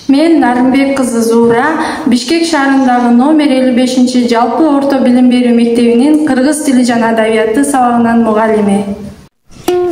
Мен Нарымбек кызы Зуура Бишкек шаарындагы номер 55 жалпы орто билим берүү мектебинин кыргыз тили жана адабияты сабагынын мугалими.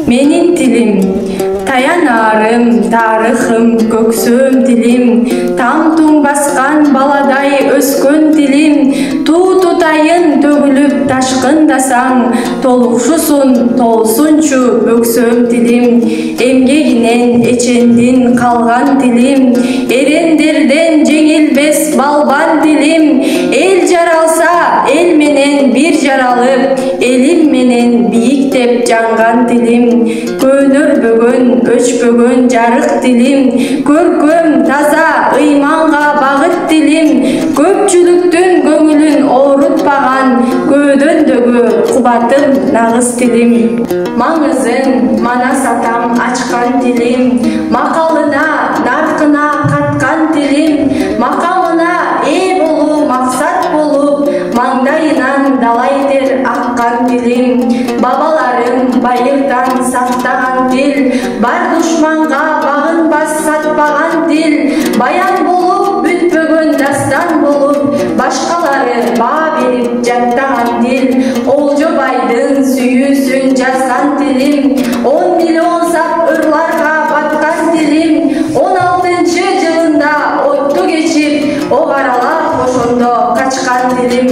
Менин тилим таянарым, тарыхым, көксөм тилим, таң туң баскан баладай өскөн тилим, туу тутайын төгүлүп ташкындасаң, толукшусун толсунчу бөксөм тилим, эмгегинен эчендин калган тилим, эрендерден жеңилбес балбан тилим, эл жаралса эл менен бир жаралып, элим менен бийиктеп жанган тилим, көнөрбөгөн өчпөгөн жарык тилим, көркөм таза ыйманга багыт тилим, көпчүлүктүн көңүлүн оорутпаган, көөдөндөгү кубатым нагыз тилим. Маңызын манас атам ачкан тилим, макалына наркына каткан тилим, макамына ээ болуу максат болуп, маңдайынан далайтер аккан тилим, бабаларым байырдан сактаган тил, бар душманга багынбас сатпаган тил, баян болуп бүтпөгөн дастан болуп, башкалары баа берип жаттаган тил, Олжобайдын сүйүүсүн жазган тилим, 10 миллион сап ырларга баткан тилим, 16 жылында отту кечип, ок аралап ошондо качкан тилим.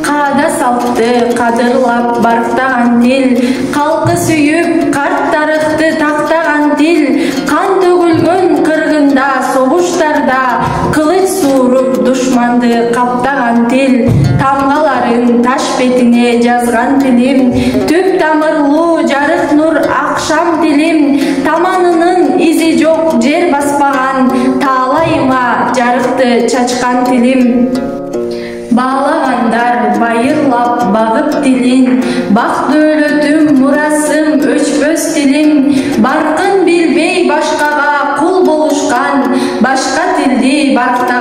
Каада салтты кадырлап барктаган тил, калкы сүйүп карт тарыхты тактаган тил, кан төгүлгөн кыргында согуштарда, кылыч сууруп душманды каптаган тил, тамгаларын таш бетине жазган тилим, түп тамырлуу жарык нур акшам тилим, таманынын изи жок жер баспаган, таалайыма жарыкты чачкан тилим. Баалагандар байырлап багып тилин, бак дөөлөтүм мурасым өчпөс тилим, баркын билбей башкага кул болушкан, башка тилди баркта